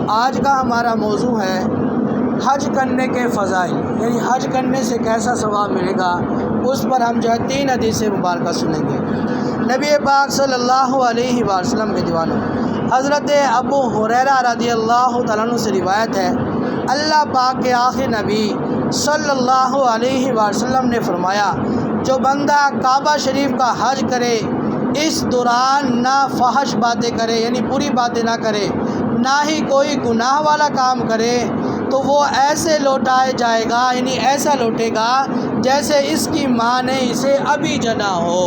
آج کا ہمارا موضوع ہے حج کرنے کے فضائل، یعنی حج کرنے سے کیسا ثواب ملے گا، اس پر ہم جو ہے 3 حدیث مبارکہ سنیں گے۔ نبی پاک صلی اللہ علیہ وسلم کے دیوانوں حضرت ابو ہریرہ رضی اللہ تعالیٰ عنہ سے روایت ہے، اللہ پاک کے آخری نبی صلی اللہ علیہ وسلم نے فرمایا، جو بندہ کعبہ شریف کا حج کرے، اس دوران نہ فحش باتیں کرے، یعنی بری باتیں نہ کرے، نہ ہی کوئی گناہ والا کام کرے، تو وہ ایسے لوٹائے جائے گا، یعنی ایسا لوٹے گا جیسے اس کی ماں نے اسے ابھی جنا ہو۔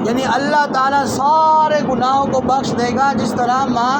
یعنی اللہ تعالیٰ سارے گناہوں کو بخش دے گا، جس طرح ماں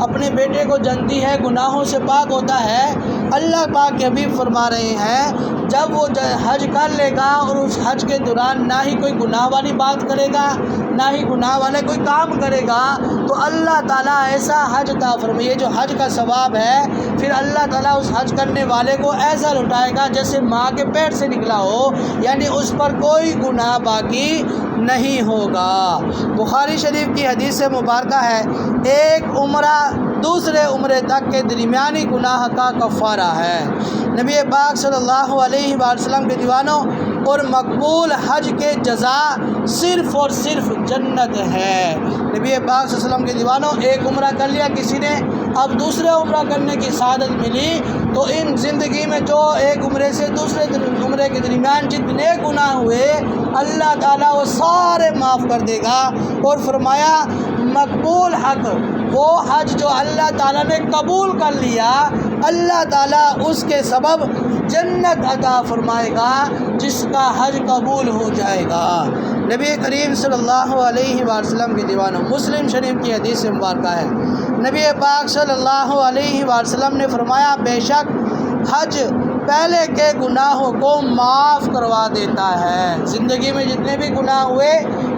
اپنے بیٹے کو جنتی ہے، گناہوں سے پاک ہوتا ہے۔ اللہ پاک کے حبیب فرما رہے ہیں، جب وہ حج کر لے گا اور اس حج کے دوران نہ ہی کوئی گناہ والی بات کرے گا، نہ ہی گناہ والا کوئی کام کرے گا، تو اللہ تعالیٰ ایسا حج عطا فرمائے، جو حج کا ثواب ہے، پھر اللہ تعالیٰ اس حج کرنے والے کو ایسا لوٹائے گا جیسے ماں کے پیٹ سے نکلا ہو، یعنی اس پر کوئی گناہ باقی نہیں ہوگا۔ بخاری شریف کی حدیث مبارکہ ہے، ایک عمرہ دوسرے عمرے تک کے درمیانی گناہ کا کفارہ ہے۔ نبی پاک صلی اللہ علیہ وسلم کے دیوانوں اور مقبول حج کے جزا صرف اور صرف جنت ہے۔ نبی پاک صلی اللہ علیہ وسلم کے دیوانوں، ایک عمرہ کر لیا کسی نے، اب دوسرے عمرہ کرنے کی سعادت ملی، تو ان زندگی میں جو ایک عمرے سے دوسرے عمرے کے درمیان جتنے گناہ ہوئے، اللہ تعالیٰ وہ سارے معاف کر دے گا۔ اور فرمایا، مقبول حج وہ حج جو اللہ تعالیٰ نے قبول کر لیا، اللہ تعالیٰ اس کے سبب جنت عطا فرمائے گا، جس کا حج قبول ہو جائے گا۔ نبی کریم صلی اللہ علیہ وسلم کے دیوانوں، مسلم شریف کی حدیث مبارکہ ہے، نبی پاک صلی اللہ علیہ وسلم نے فرمایا، بے شک حج پہلے کے گناہوں کو معاف کروا دیتا ہے۔ زندگی میں جتنے بھی گناہ ہوئے،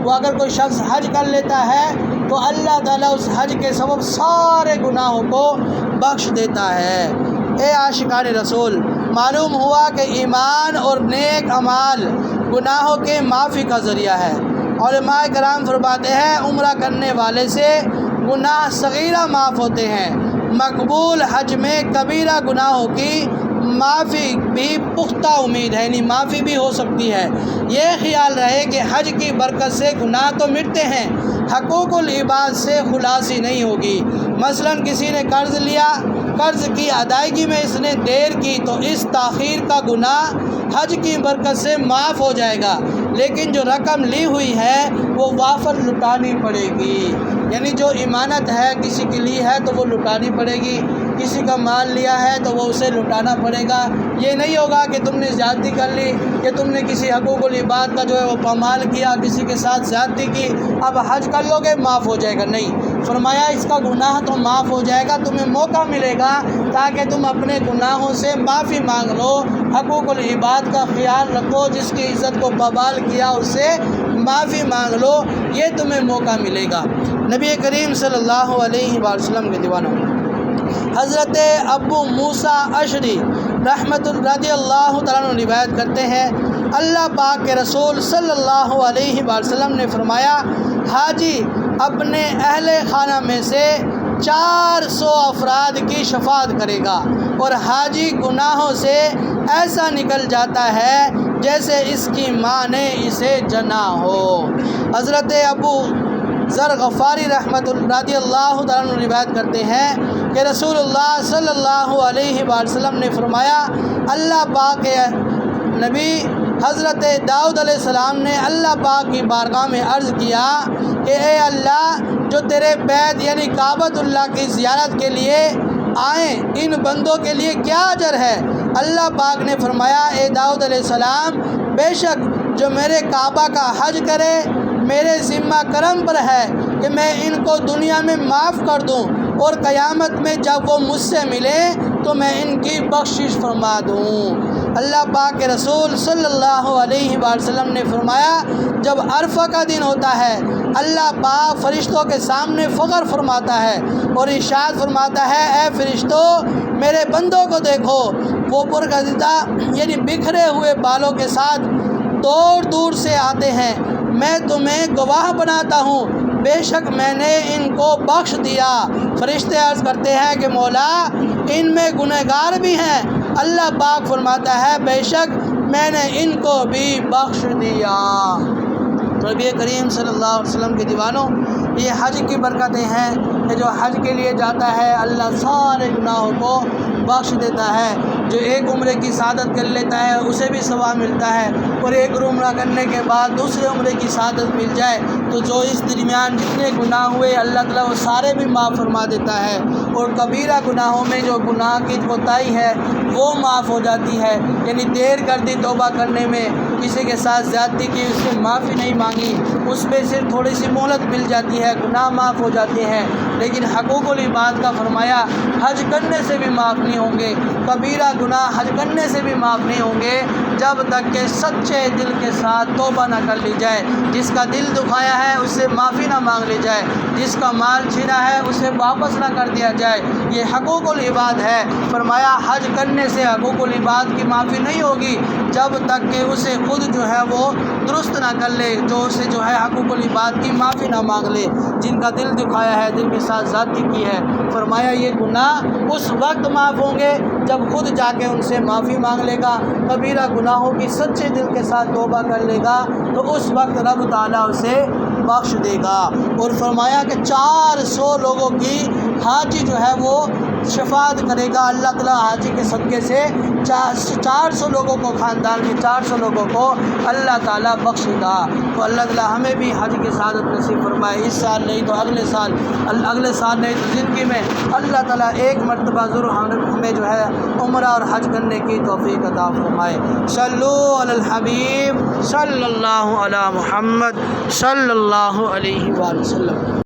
وہ اگر کوئی شخص حج کر لیتا ہے تو اللہ تعالیٰ اس حج کے سبب سارے گناہوں کو بخش دیتا ہے۔ اے عاشقان رسول، معلوم ہوا کہ ایمان اور نیک اعمال گناہوں کے معافی کا ذریعہ ہے۔ علماء کرام فرماتے ہیں، عمرہ کرنے والے سے گناہ صغیرہ معاف ہوتے ہیں، مقبول حج میں کبیرہ گناہوں کی معافی بھی پختہ امید ہے، یعنی معافی بھی ہو سکتی ہے۔ یہ خیال رہے کہ حج کی برکت سے گناہ تو مٹتے ہیں، حقوق العباد سے خلاصی نہیں ہوگی۔ مثلا کسی نے قرض لیا، قرض کی ادائیگی میں اس نے دیر کی، تو اس تاخیر کا گناہ حج کی برکت سے معاف ہو جائے گا، لیکن جو رقم لی ہوئی ہے وہ وافر لٹانی پڑے گی۔ یعنی جو امانت ہے کسی کے لیے ہے تو وہ لٹانی پڑے گی، کسی کا مال لیا ہے تو وہ اسے لٹانا پڑے گا۔ یہ نہیں ہوگا کہ تم نے زیادتی کر لی، کہ تم نے کسی حقوق العباد کا جو ہے وہ پامال کیا، کسی کے ساتھ زیادتی کی، اب حج کر لو گے معاف ہو جائے گا، نہیں۔ فرمایا اس کا گناہ تو معاف ہو جائے گا، تمہیں موقع ملے گا تاکہ تم اپنے گناہوں سے معافی مانگ لو، حقوق العباد کا خیال رکھو، جس کی عزت کو پامال کیا اس سے معافی مانگ لو، یہ تمہیں موقع ملے گا۔ نبی کریم صلی اللہ علیہ وسلم کے دیوانوں، حضرت ابو موسیٰ اشعری رضی اللہ تعالیٰ عنہ روایت کرتے ہیں، اللہ پاک کے رسول صلی اللہ علیہ وسلم نے فرمایا، حاجی اپنے اہل خانہ میں سے 400 افراد کی شفاعت کرے گا، اور حاجی گناہوں سے ایسا نکل جاتا ہے جیسے اس کی ماں نے اسے جنا ہو۔ حضرت ابو ذر غفاری رضی اللہ تعالیٰ عنہ روایت کرتے ہیں کہ رسول اللہ صلی اللہ علیہ وسلم نے فرمایا، اللہ پاک کے نبی حضرت داؤد علیہ السلام نے اللہ پاک کی بارگاہ میں عرض کیا کہ اے اللہ، جو تیرے بیت یعنی کعبۃ اللہ کی زیارت کے لیے آئیں، ان بندوں کے لیے کیا اجر ہے؟ اللہ پاک نے فرمایا، اے داؤد علیہ السلام، بے شک جو میرے کعبہ کا حج کرے، میرے ذمہ کرم پر ہے کہ میں ان کو دنیا میں معاف کر دوں، اور قیامت میں جب وہ مجھ سے ملے تو میں ان کی بخشش فرما دوں۔ اللہ پاک کے رسول صلی اللہ علیہ وسلم نے فرمایا، جب عرفہ کا دن ہوتا ہے، اللہ پاک فرشتوں کے سامنے فخر فرماتا ہے اور ارشاد فرماتا ہے، اے فرشتوں، میرے بندوں کو دیکھو، وہ پرگزیدہ یعنی بکھرے ہوئے بالوں کے ساتھ دور دور سے آتے ہیں، میں تمہیں گواہ بناتا ہوں، بے شک میں نے ان کو بخش دیا۔ فرشتے عرض کرتے ہیں کہ مولا، ان میں گنہگار بھی ہیں، اللہ پاک فرماتا ہے بے شک میں نے ان کو بھی بخش دیا۔ نبی کریم صلی اللہ علیہ وسلم کے دیوانوں، یہ حج کی برکتیں ہیں کہ جو حج کے لیے جاتا ہے اللہ سارے گناہوں کو بخش دیتا ہے۔ جو ایک عمرے کی سعادت کر لیتا ہے اسے بھی ثواب ملتا ہے، اور ایک عمرہ کرنے کے بعد دوسرے عمرے کی سعادت مل جائے تو جو اس درمیان جتنے گناہ ہوئے اللہ تعالیٰ وہ سارے بھی معاف فرما دیتا ہے، اور کبیرہ گناہوں میں جو گناہ کی کوتاہی ہے وہ معاف ہو جاتی ہے، یعنی دیر کر دی توبہ کرنے میں، کسی کے ساتھ زیادتی کی، اس سے معافی نہیں مانگی، اس میں صرف تھوڑی سی مہلت مل جاتی ہے، گناہ معاف ہو جاتے ہیں۔ لیکن حقوق العباد کا فرمایا حج کرنے سے بھی معاف نہیں ہوں گے، کبیرہ گناہ حج کرنے سے بھی معاف نہیں ہوں گے جب تک کہ سچے دل کے ساتھ توبہ نہ کر لی جائے۔ جس کا دل دکھایا ہے اس سے معافی نہ مانگ لی جائے، جس کا مال چھینا ہے اسے واپس نہ کر دیا جائے، یہ حقوق العباد ہے۔ فرمایا حج کرنے سے حقوق العباد کی معافی نہیں ہوگی جب تک کہ اسے خود جو ہے وہ درست نہ کر لے، جو اسے جو ہے حقوق العباد کی معافی نہ مانگ لے، جن کا دل دکھایا ہے، دل کے ساتھ زیادتی کی ہے۔ فرمایا یہ گناہ اس وقت معاف ہوں گے جب خود جا کے ان سے معافی مانگ لے گا، کبیرہ گناہوں کی سچے دل کے ساتھ توبہ کر لے گا تو اس وقت رب تعالیٰ اسے بخش دے گا۔ اور فرمایا کہ 400 لوگوں کی حاجی جو ہے وہ شفاعت کرے گا اللہ تعالیٰ حاجی کے صدقے سے، 400 لوگوں کو، خاندان کے 400 لوگوں کو اللہ تعالیٰ بخشے گا۔ تو اللہ تعالیٰ ہمیں بھی حج کی سعادت نصیب فرمائے، اس سال نہیں تو اگلے سال، اگلے سال نہیں تو زندگی میں اللہ تعالیٰ ایک مرتبہ ضرور ہمیں جو ہے عمرہ اور حج کرنے کی توفیق عطا فرمائے۔ صلو علی الحبیب صلی اللہ علی محمد صلی اللہ علیہ وآلہ وسلم۔